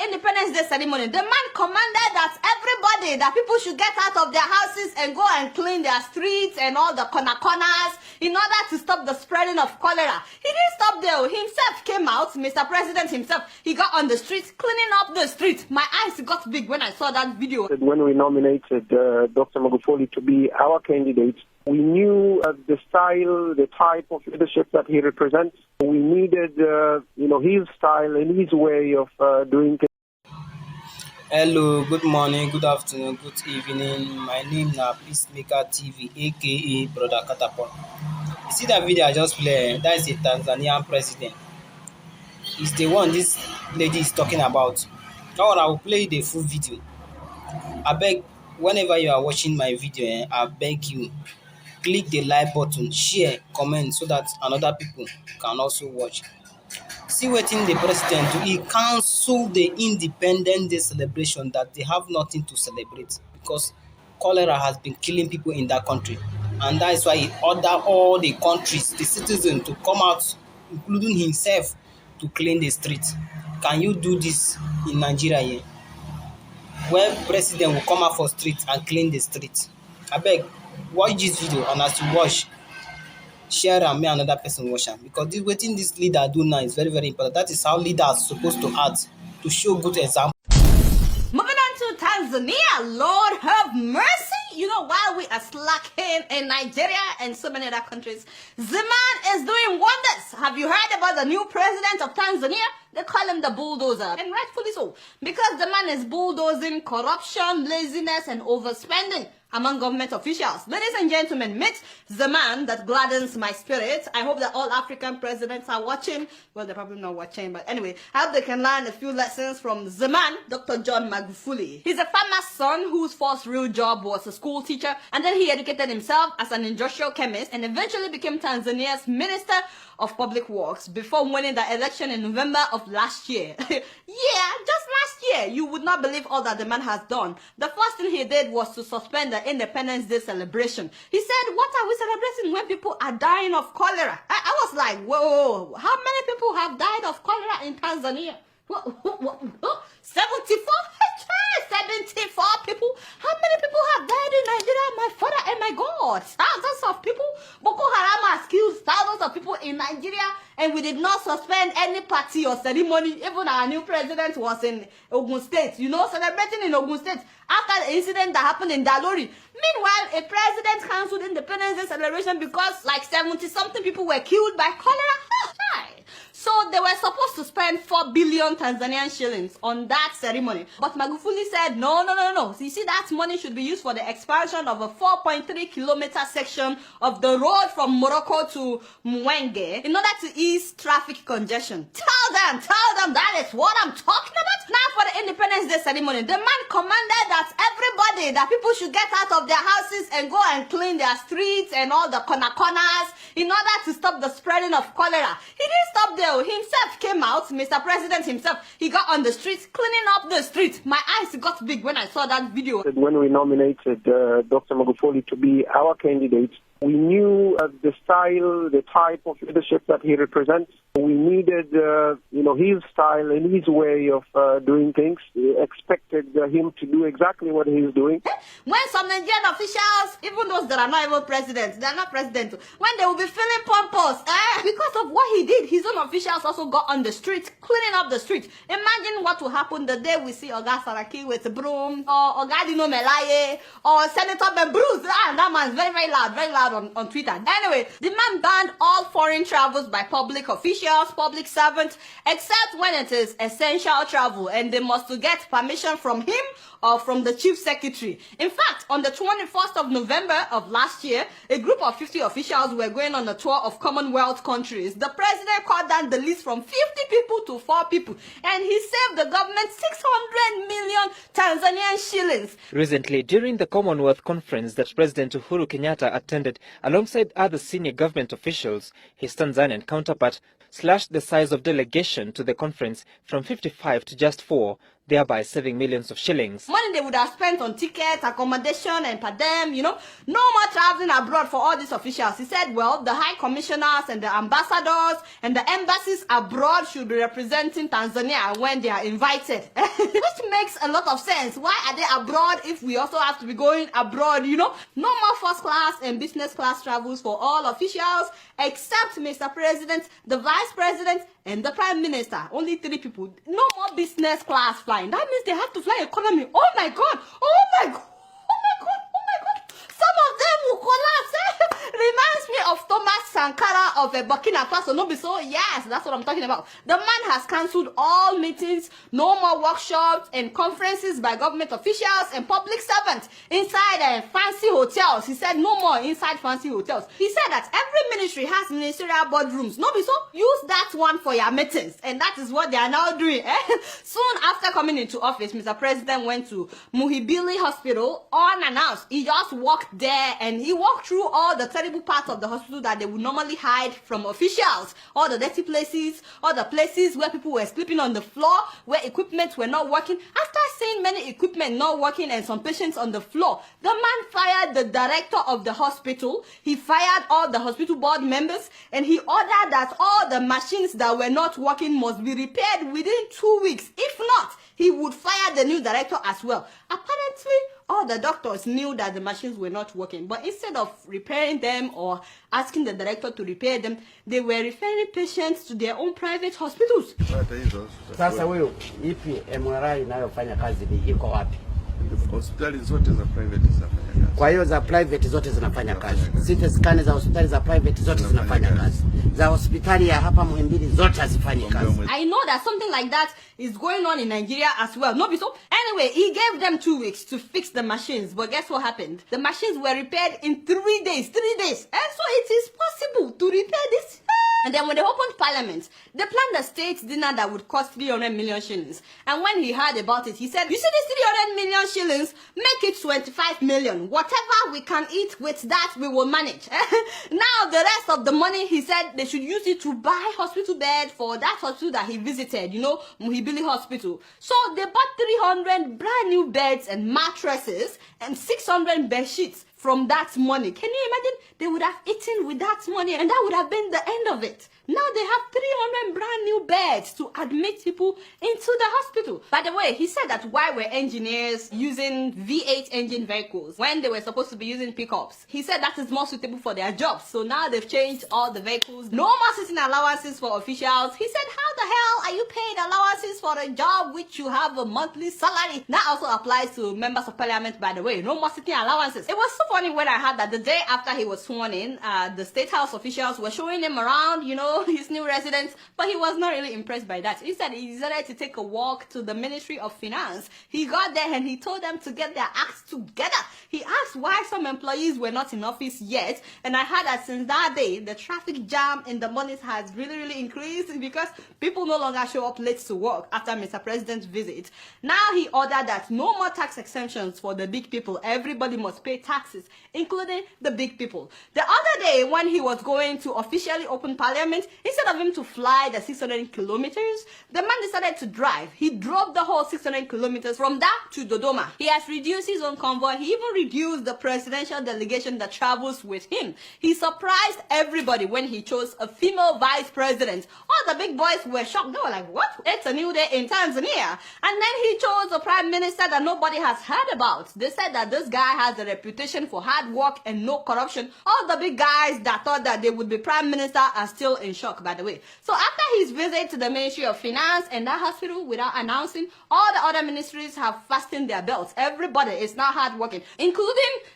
the Independence Day ceremony, the man commanded that everybody, that people should get out of their houses and go and clean their streets and all the corners in order to stop the spreading of cholera. He didn't stop there. He himself came out, Mr. President himself. He got on the streets, cleaning up the streets. My eyes got big when I saw that video. When we nominated Dr. Magufuli to be our candidate, we knew the style, the type of leadership that he represents. We needed, his style and his way of doing things. Hello, good morning, good afternoon, good evening. My name is Peacemaker TV, aka Brother Catapult. You see that video I just played? That is a Tanzanian president. It's the one this lady is talking about. Now I will play the full video. I beg, whenever you are watching my video, I beg you, click the like button, share, comment, so that another people can also watch. See what in the president do. He cancelled the Independence Day celebration that they have nothing to celebrate because cholera has been killing people in that country, and that is why he ordered all the countries, the citizens, to come out, including himself, to clean the streets. Can you do this in Nigeria here, where president will come out for streets and clean the streets? I beg, watch this video, and as you watch, share and make another person watch am, because this wetin this leader do now is very, very important. That is how leaders are supposed to act, to show good example. Moving on to Tanzania, Lord have mercy. You know, while we are slacking in Nigeria and so many other countries, the man is doing wonders. Have you heard about the new president of Tanzania? They call him the bulldozer, and rightfully so, because the man is bulldozing corruption, laziness, and overspending among government officials. Ladies and gentlemen, meet the man that gladdens my spirit. I hope that all African presidents are watching. Well, they're probably not watching, but anyway, I hope they can learn a few lessons from the man, Dr. John Magufuli. He's a farmer's son whose first real job was a school teacher, and then he educated himself as an industrial chemist and eventually became Tanzania's Minister of Public Works before winning the election in November of last year. Yeah, just last year. You would not believe all that the man has done. The first thing he did was to suspend the Independence Day celebration. He said, what are we celebrating when people are dying of cholera? I was like, whoa, how many people have died of cholera in Tanzania? 74? 74 people? How many people have died in Nigeria? My father and my God. Thousands of people. Boko Haram has killed thousands of people in Nigeria, and we did not suspend any party or ceremony. Even our new president was in Ogun State, celebrating in Ogun State after the incident that happened in Dalori. Meanwhile, a president cancelled Independence Day celebration because like 70-something people were killed by cholera. So they were supposed to spend 4 billion Tanzanian shillings on that ceremony. But Magufuli said, no. So you see, that money should be used for the expansion of a 4.3-kilometer section of the road from Morocco to Mwenge in order to ease traffic congestion. Tell them that is what I'm talking about. Now for the Independence Day ceremony, the man commanded that everybody, that people should get out of their houses and go and clean their streets and all the corners in order to stop the spreading of cholera. He didn't stop there. He himself came out, Mr. President himself. He got on the streets, cleaning up the streets. My eyes got big when I saw that video. When we nominated Dr. Magufuli to be our candidate, we knew the style, the type of leadership that he represents. We needed, his style and his way of doing things. We expected him to do exactly what he's doing. When some Nigerian officials, even those that are not even presidents, they are not president, when they will be feeling pompous, because of what he did, his own officials also got on the streets, cleaning up the streets. Imagine what will happen the day we see Oga Saraki with a broom, or Oga Dino Melaye, or Senator Ben Bruce. That man's very, very loud on Twitter. Anyway, the man banned all foreign travels by public officials, public servants, except when it is essential travel, and they must get permission from him or from the chief secretary. In fact, on the 21st of November of last year, a group of 50 officials were going on a tour of Commonwealth countries. The president cut down the list from 50 people to 4 people, and he saved the government 600 million Tanzanian shillings. Recently, during the Commonwealth conference that President Uhuru Kenyatta attended alongside other senior government officials, his Tanzanian counterpart slashed the size of delegation to the conference from 55 to just 4. thereby saving millions of shillings. Money they would have spent on tickets, accommodation, and per diem, no more traveling abroad for all these officials. He said, well, the high commissioners and the ambassadors and the embassies abroad should be representing Tanzania when they are invited. Which makes a lot of sense. Why are they abroad if we also have to be going abroad, No more first class and business class travels for all officials except Mr. President, the Vice President, and the Prime Minister. Only 3 people. No more business class flying. That means they have to fly economy. Oh my God! Oh my God! Oh my God! Oh my God! Some of them will collapse. Reminds me of Thomas Sankara of Burkina Faso. No be so? Yes, that's what I'm talking about. The man has cancelled all meetings, no more workshops and conferences by government officials and public servants inside fancy hotels. He said no more inside fancy hotels. He said that every ministry has ministerial boardrooms. No be so? Use that one for your meetings. And that is what they are now doing. Soon after coming into office, Mr. President went to Muhimbili Hospital unannounced. He just walked there and he walked through all the terrible parts of the hospital that they would normally hide from officials. All the dirty places, all the places where people were sleeping on the floor, where equipment were not working. After seeing many equipment not working and some patients on the floor, the man fired the director of the hospital. He fired all the hospital board members and he ordered that all the machines that were not working must be repaired within 2 weeks. If not, he would fire the new director as well. Apparently, all the doctors knew that the machines were not working, but instead of repairing them or asking the director to repair them, they were referring patients to their own private hospitals. Sasa huyo ipi MRI inayofanya kazi ni iko wapi? Hospitali zote za private zinafanya kazi. Kwa hiyo za private zote zinafanya kazi. CT scan za hospitali za private zote zinafanya kazi. Za hospitali ya hapa Muhimbili zote hazifanyi kazi. I know that something like that is going on in Nigeria as well. No, so anyway, he gave them 2 weeks to fix the machines, but guess what happened? The machines were repaired in 3 days. 3 days. And so it is possible to repair this. And then when they opened parliament, they planned a state dinner that would cost 300 million shillings. And when he heard about it, he said, you see this 300 million shillings, make it 25 million. Whatever we can eat with that, we will manage. Now, the rest of the money, he said, they should use it to buy hospital bed for that hospital that he visited, Muhimbili Hospital. So they bought 300 brand new beds and mattresses and 600 bed sheets from that money. Can you imagine? They would have eaten with that money and that would have been the end of it. Now they have 300 brand new beds to admit people into the hospital. By the way, he said that why were engineers using V8 engine vehicles when they were supposed to be using pickups? He said that is more suitable for their jobs. So now they've changed all the vehicles. No more sitting allowances for officials. He said, how the hell are you paid allowances for a job which you have a monthly salary? That also applies to members of parliament, by the way. No more sitting allowances. It was so funny when I heard that the day after he was sworn in, the State House officials were showing him around, his new residence, but he was not really impressed by that. Instead, he decided to take a walk to the Ministry of Finance. He got there and he told them to get their acts together. He asked why some employees were not in office yet, and I heard that since that day, the traffic jam in the mornings has really increased because people no longer show up late to work after Mr. President's visit. Now he ordered that no more tax exemptions for the big people. Everybody must pay taxes, including the big people. The other day, when he was going to officially open parliament, instead of him to fly the 600 kilometers, the man decided to drive. He drove the whole 600 kilometers from that to Dodoma. He has reduced his own convoy. He even reduced the presidential delegation that travels with him. He surprised everybody when he chose a female vice president. All the big boys were shocked. They were like, what? It's a new day in Tanzania. And then he chose a prime minister that nobody has heard about. They said that this guy has a reputation for hard work and no corruption. All the big guys that thought that they would be prime minister are still in shock, by the way. So after his visit to the Ministry of Finance and that hospital without announcing, all the other ministries have fastened their belts. Everybody is now hardworking, including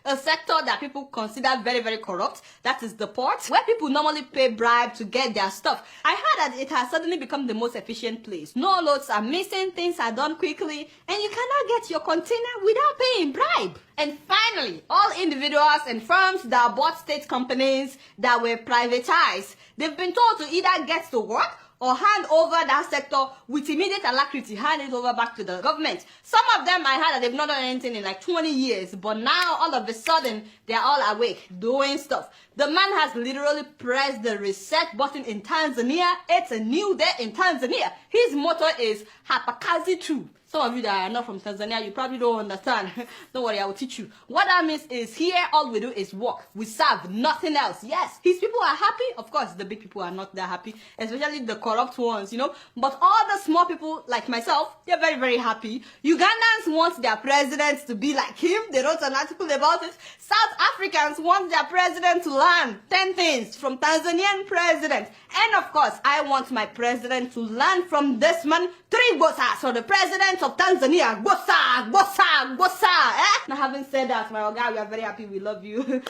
a sector that people consider very corrupt. That is the port, where people normally pay bribe to get their stuff. I heard that it has suddenly become the most efficient place. No loads are missing, things are done quickly, and you cannot get your container without paying bribe. And finally, all individuals and firms that bought state companies that were privatized, they've been told to either get to work or hand over that sector with immediate alacrity, hand it over back to the government. Some of them, I heard that they've not done anything in like 20 years, but now all of a sudden, they're all awake, doing stuff. The man has literally pressed the reset button in Tanzania. It's a new day in Tanzania. His motto is Hapakazi True. Some of you that are not from Tanzania, you probably don't understand. Don't worry, I will teach you. What that means is here, all we do is work. We serve, nothing else. Yes, his people are happy. Of course, the big people are not that happy, especially the corrupt ones, you know. But all the small people, like myself, they're very, very happy. Ugandans want their president to be like him. They wrote an article about it. South Africans want their president to learn 10 things from Tanzanian president. And of course, I want my president to learn from this man, 3 Gbosa. So the president of Tanzania, Gbosa, Gbosa, Gbosa. Now, having said that, my guy, we are very happy. We love you.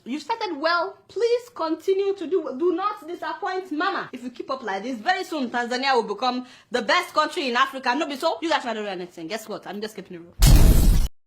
You started well. Please continue to do not disappoint mama. If you keep up like this, very soon Tanzania will become the best country in Africa. No, be so. You guys are not doing anything. Guess what? I'm just keeping it real.